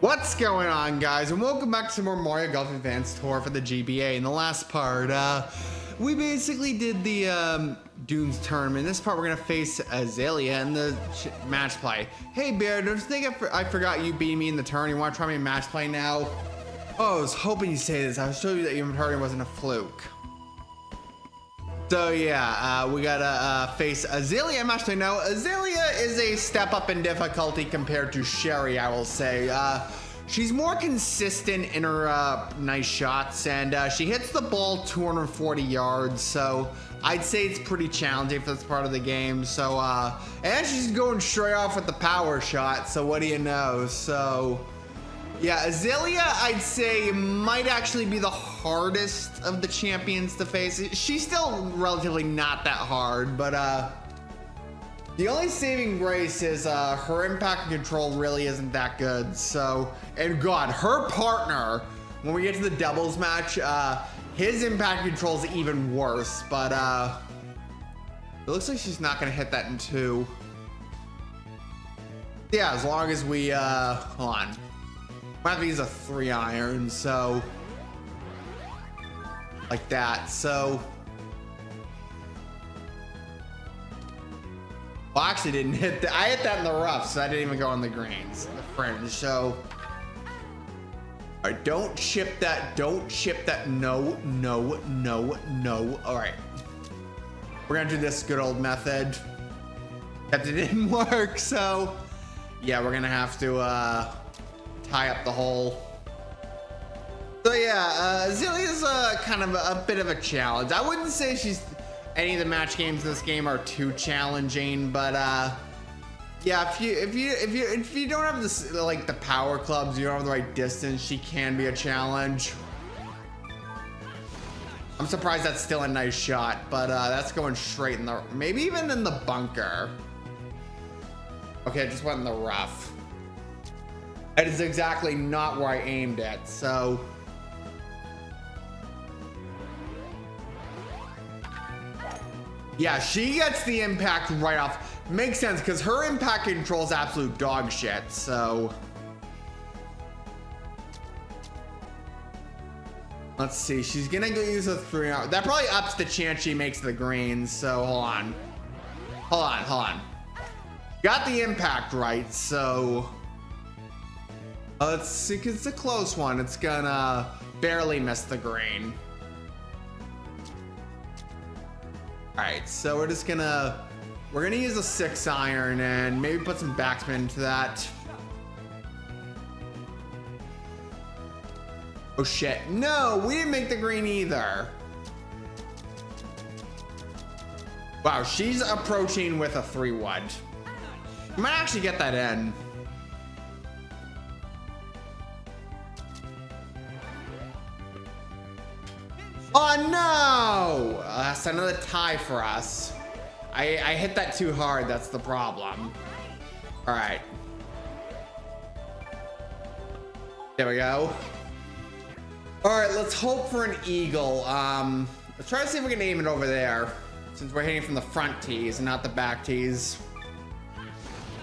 What's going on, guys, and welcome back to some more Mario Golf Advanced Tour for the GBA. In the last part, we basically did the Dunes tournament. In this part, we're gonna face Azalea in the match play. Hey, Bear, don't you think I forgot you beating me in the turn? You want to try me in match play now? Oh, I was hoping you'd say this. I was showing you that your turn wasn't a fluke. So yeah, we gotta face Azalea in match play. Now, Azalea is a step up in difficulty compared to Sherry, I will say. She's more consistent in her nice shots, and she hits the ball 240 yards, so I'd say it's pretty challenging for this part of the game. So, and she's going straight off with the power shot, so what do you know? So, yeah, Azalea, I'd say, might actually be the hardest of the champions to face. She's still relatively not that hard, but the only saving grace is her impact and control really isn't that good. So, and God, her partner, when we get to the doubles match, his impact control is even worse, but it looks like she's not gonna hit that in two. Yeah, as long as we, hold on. I have to use a 3-iron, so like that. So, well, I actually didn't hit that. I hit that in the rough, so I didn't even go on the greens, the fringe. So, all right, don't chip that. Don't chip that. No, no, no, no. All right, we're gonna do this good old method. Except it didn't work, so yeah, we're gonna have to tie up the hole. So yeah, Azalea's kind of a bit of a challenge. I wouldn't say any of the match games in this game are too challenging, but yeah, if you don't have this, like, the power clubs, you don't have the right distance, she can be a challenge. I'm surprised that's still a nice shot, but that's going straight in the, maybe even in the bunker. Okay, it just went in the rough. That is exactly not where I aimed at, so. Yeah, she gets the impact right off. Makes sense, because her impact control is absolute dog shit, so. Let's see, she's gonna go use a 3-iron. That probably ups the chance she makes the greens, so hold on. Hold on, hold on. Got the impact right, so. Let's see, cause it's a close one. It's gonna barely miss the green. All right, so we're gonna use a 6-iron and maybe put some backspin into that. Oh shit, no, we didn't make the green either. Wow, she's approaching with a 3-wood. Might actually get that in. Oh no! That's another tie for us. I hit that too hard, that's the problem. All right. There we go. All right, let's hope for an eagle. Let's try to see if we can aim it over there, since we're hitting from the front tees and not the back tees.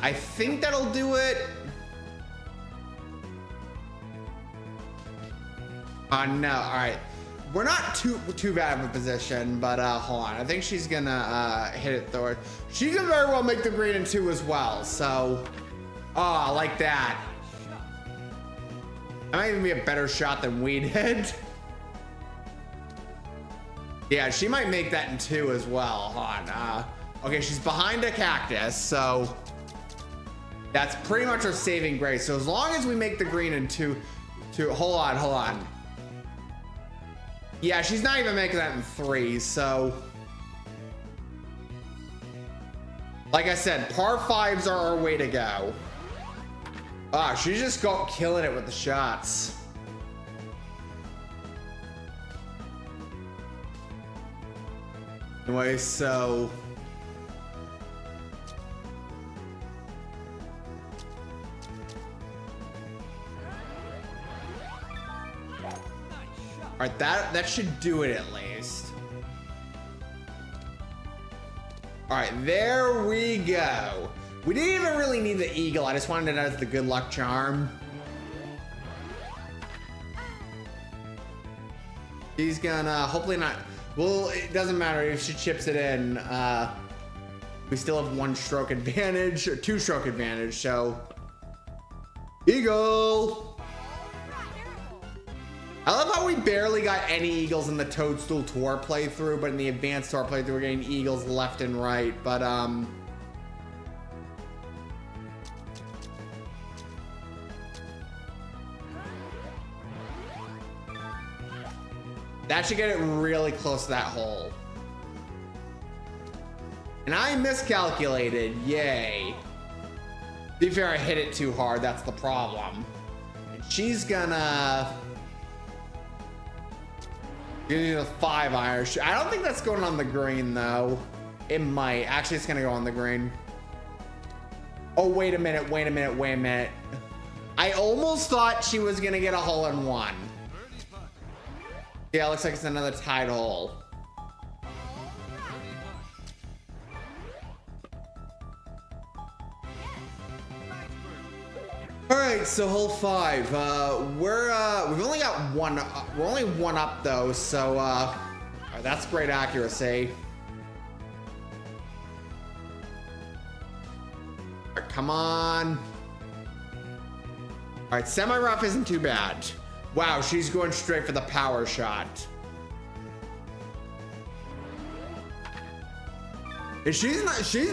I think that'll do it. No, all right. We're not too bad of a position, but hold on. I think she's gonna hit it through it. She can very well make the green in 2 as well. So, oh, like that. That might even be a better shot than we did. Yeah, she might make that in 2 as well. Hold on. Okay, she's behind a cactus, so that's pretty much her saving grace. So as long as we make the green in 2, hold on. Yeah, she's not even making that in 3, so. Like I said, par 5s are our way to go. Ah, she's just killing it with the shots. Anyway, so. All right, that should do it at least. All right, there we go. We didn't even really need the eagle. I just wanted it as the good luck charm. She's gonna hopefully not. Well, it doesn't matter if she chips it in. We still have 1 stroke advantage or 2 stroke advantage. So, eagle. I love how we barely got any eagles in the Toadstool Tour playthrough, but in the Advanced Tour playthrough, we're getting eagles left and right. But that should get it really close to that hole. And I miscalculated. Yay. To be fair, I hit it too hard. That's the problem. And she's gonna use a 5 iron. I don't think that's going on the green though. It might. Actually, it's gonna go on the green. Oh, wait a minute. Wait a minute. Wait a minute. I almost thought she was gonna get a hole in 1. Yeah, it looks like it's another tied hole. All right, so hole 5. We've only got 1. We're only 1 up though, so that's great accuracy. All right, come on. All right, semi-rough isn't too bad. Wow, she's going straight for the power shot. And she's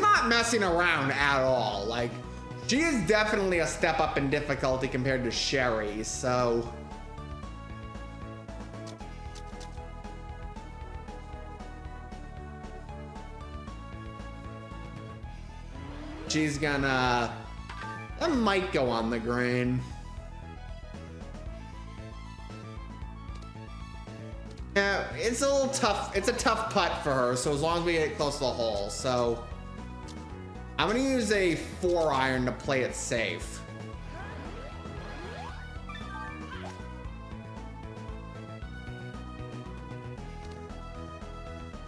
not messing around at all. Like, she is definitely a step up in difficulty compared to Sherry, so. She's gonna, that might go on the green. Yeah, it's a little tough. It's a tough putt for her, so as long as we get close to the hole. So I'm gonna use a 4 iron to play it safe.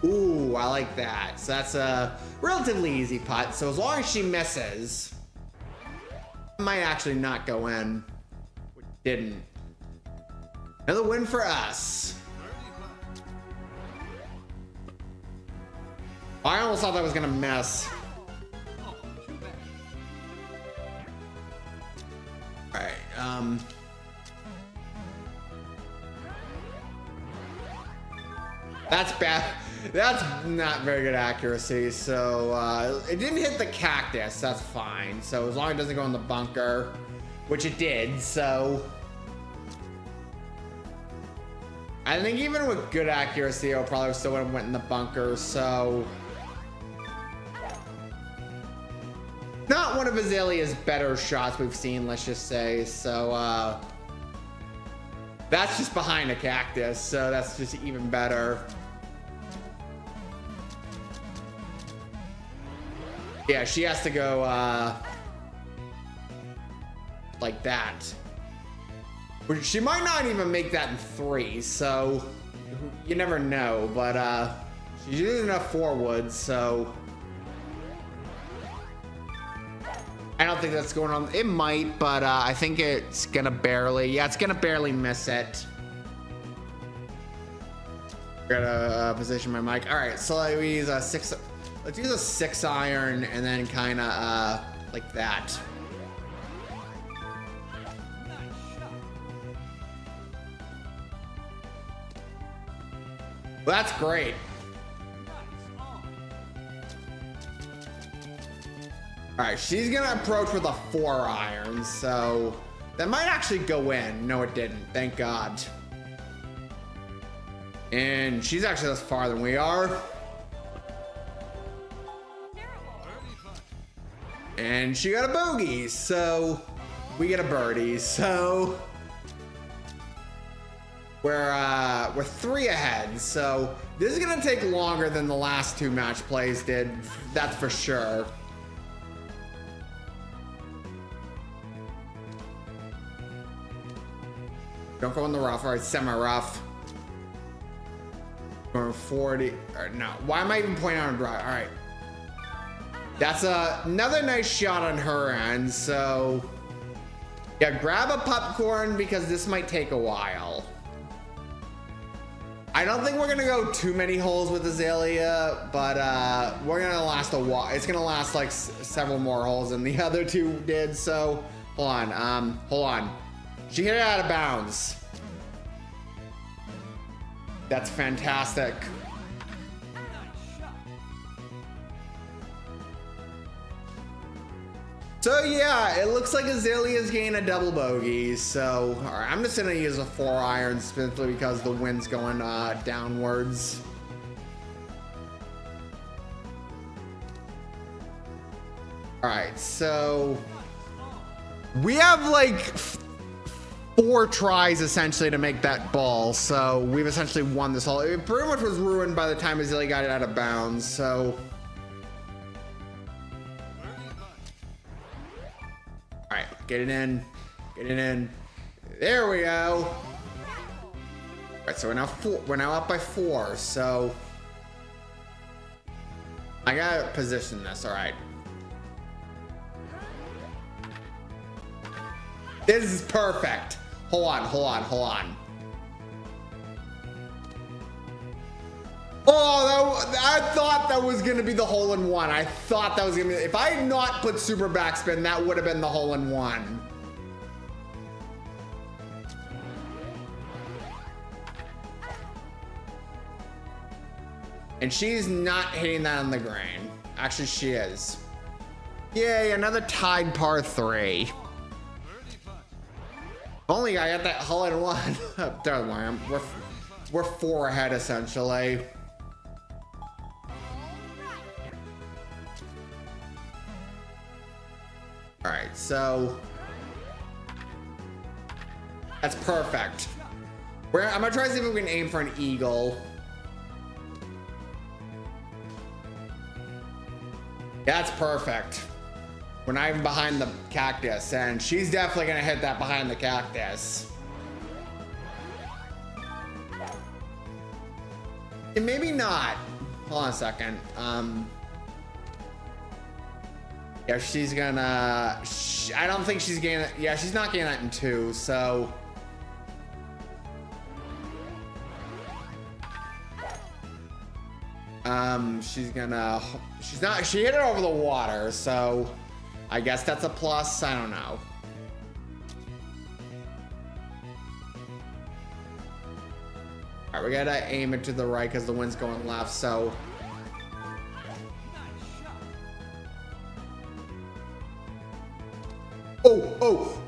Ooh, I like that. So that's a relatively easy putt. So as long as she misses, it might actually not go in, which didn't. Another win for us. I almost thought that was gonna miss. All right, that's bad. That's not very good accuracy. So it didn't hit the cactus. That's fine. So as long as it doesn't go in the bunker, which it did. So I think even with good accuracy, it probably still would have went in the bunker. So not one of Azalea's better shots we've seen, let's just say. So that's just behind a cactus, so that's just even better. Yeah, she has to go like that. She might not even make that in 3, so you never know. But she's using enough forward, so I don't think that's going on. It might, but I think it's gonna barely. Yeah, it's gonna barely miss it. Gotta position my mic. All right, so we use a 6. Let's use a 6 iron and then kind of like that. Well, that's great. All right, she's gonna approach with a 4 iron, so that might actually go in. No, it didn't. Thank God. And she's actually less far than we are. And she got a bogey, so we get a birdie. So we're 3 ahead. So this is gonna take longer than the last 2 match plays did. That's for sure. Don't go in the rough. All right, semi-rough. Going 40. Or no. Why am I even pointing out a drive? All right. That's another nice shot on her end. So yeah, grab a popcorn because this might take a while. I don't think we're gonna go too many holes with Azalea, but we're gonna last a while. It's gonna last like several more holes than the other two did. So hold on. She hit it out of bounds. That's fantastic. So yeah, it looks like Azalea's getting a double bogey. So all right, I'm just gonna use a 4-iron simply because the wind's going downwards. All right, so we have like 4 tries essentially to make that ball. So we've essentially won this hole. It pretty much was ruined by the time Azalea got it out of bounds. So. All right, get it in. There we go. All right, so we're now up by 4. So I gotta position this. All right. This is perfect. Hold on. Oh, I thought that was gonna be the hole-in-one. I thought that was gonna be. If I had not put super backspin, that would have been the hole-in-one. And she's not hitting that on the green. Actually, she is. Yay, another tied par 3. If only I got that hole-in-one. Don't worry, we're 4 ahead essentially. All right, so that's perfect. I'm gonna try to see if we can aim for an eagle. That's perfect. We're not even behind the cactus, and she's definitely gonna hit that behind the cactus. And maybe not. Hold on a second. Yeah, she's gonna. I don't think she's getting. Yeah, she's not getting that in 2. So. She's gonna. She's not. She hit it over the water, so I guess that's a plus. I don't know. All right, we gotta aim it to the right because the wind's going left. So.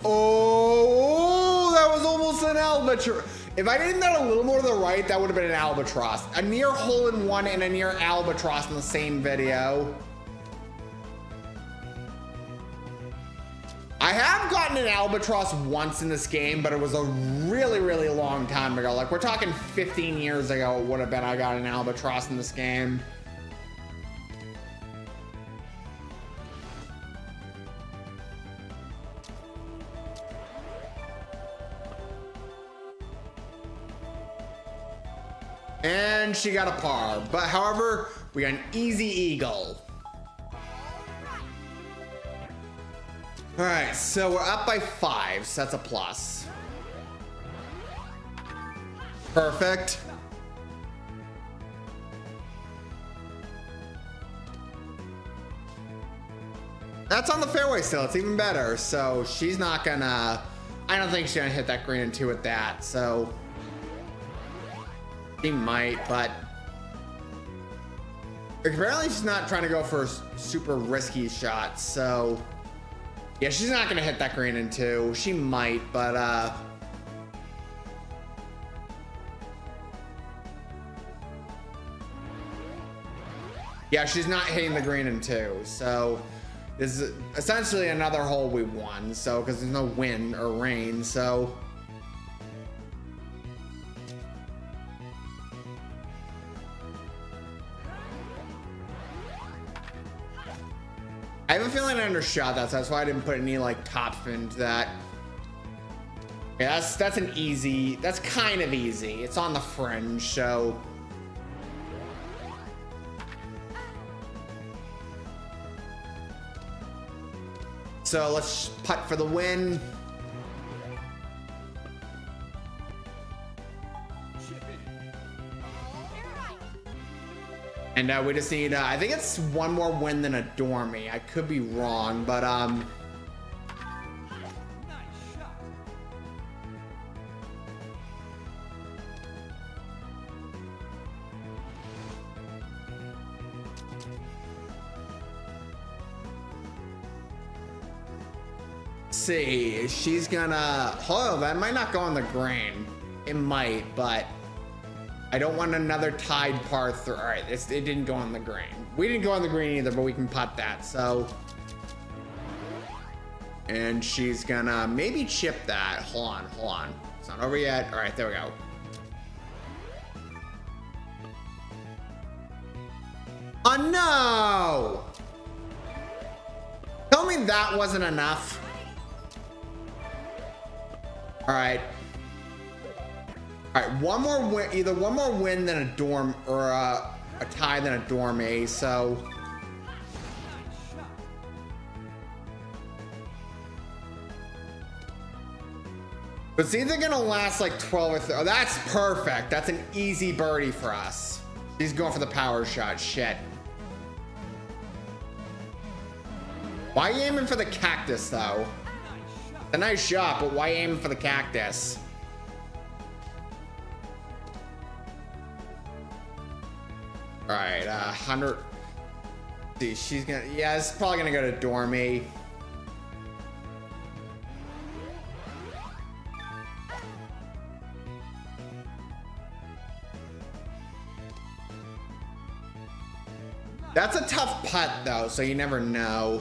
Oh, that was almost an albatross. If I did that a little more to the right, that would have been an albatross. A near hole-in-one and a near albatross in the same video. I have gotten an albatross once in this game, but it was a really, really long time ago. Like, we're talking 15 years ago it would have been I got an albatross in this game. And she got a par, but however, we got an easy eagle. All right, so we're up by 5, so that's a plus. Perfect. That's on the fairway still, it's even better. So she's not gonna, I don't think she's gonna hit that green in 2 with that, so. She might, but apparently she's not trying to go for super risky shots. So yeah, she's not gonna hit that green in 2. She might, but yeah, she's not hitting the green in 2. So this is essentially another hole we won. So because there's no wind or rain, so. I have a feeling I undershot that, so that's why I didn't put any like topspin to that. Yeah, that's an easy. That's kind of easy. It's on the fringe, so. So let's putt for the win. And we just need, I think it's one more win than Adore Me. I could be wrong, but see, she's gonna, oh, that might not go on the green. It might, but I don't want another tied par three. All right, it didn't go on the green. We didn't go on the green either, but we can putt that, so. And she's gonna maybe chip that. Hold on. It's not over yet. All right, there we go. Oh no! Tell me that wasn't enough. All right, one more win, either one more win than a dorm or a tie than a Dorm A, so. But it's either gonna last like 12 or 30. Oh, that's perfect. That's an easy birdie for us. He's going for the power shot, shit. Why are you aiming for the cactus though? A nice shot, but why aim for the cactus? All right, 100. See, she's gonna. Yeah, it's probably gonna go to Dormy. That's a tough putt though, so you never know.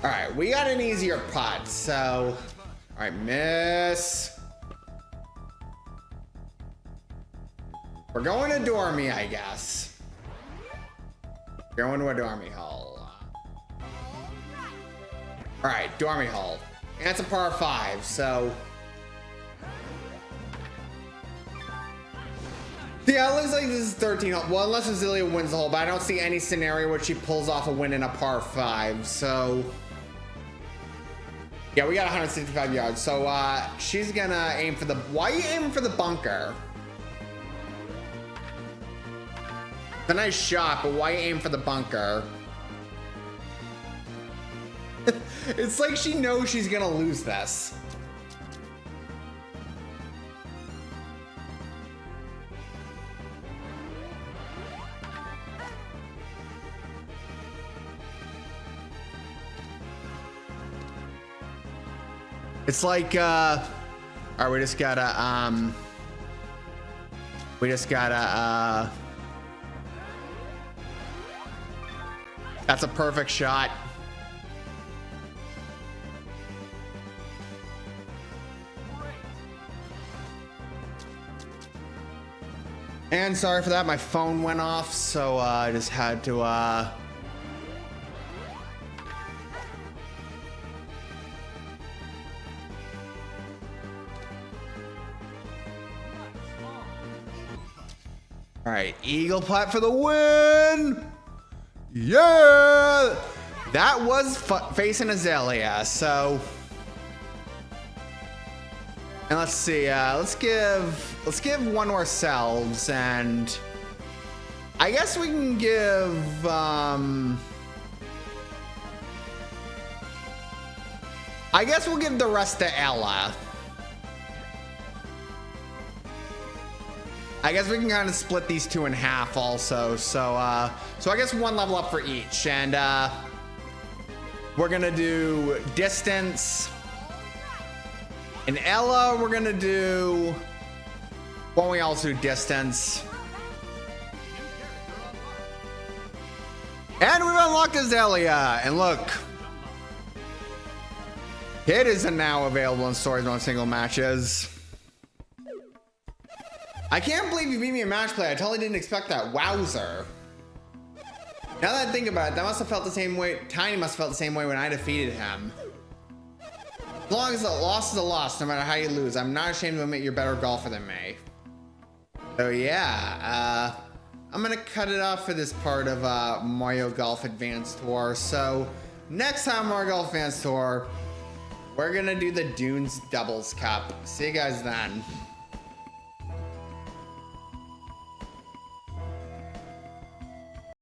All right, we got an easier putt, so. All right, miss. We're going to Dormy, I guess. Going to a Dormy hole. All right, Dormy hole. And it's a par 5, so. Yeah, it looks like this is 13 hole. Well, unless Azalea wins the hole, but I don't see any scenario where she pulls off a win in a par 5, so. Yeah, we got 165 yards, so she's gonna aim for the. Why are you aiming for the bunker? It's a nice shot, but why aim for the bunker? It's like she knows she's gonna lose this. It's like, all right, we just gotta, that's a perfect shot. And sorry for that, my phone went off, so I just had to, all right, eagle putt for the win. Yeah, that was facing Azalea. So, and let's see. Let's give one to ourselves, and I guess we can give. I guess we'll give the rest to Ella. I guess we can kind of split these two in half also. So so I guess one level up for each. And we're gonna do distance. And Ella, we're gonna do, why don't we also do distance? And we've unlocked Azalea. And look, it is now available in stores on single matches. I can't believe you beat me in match play. I totally didn't expect that. Wowzer. Now that I think about it, that must have felt the same way. Tiny must have felt the same way when I defeated him. As long as a loss is a loss, no matter how you lose. I'm not ashamed to admit you're a better golfer than me. So yeah, I'm gonna cut it off for this part of Mario Golf Advanced Tour. So next time Mario Golf Advanced Tour, we're gonna do the Dunes Doubles Cup. See you guys then.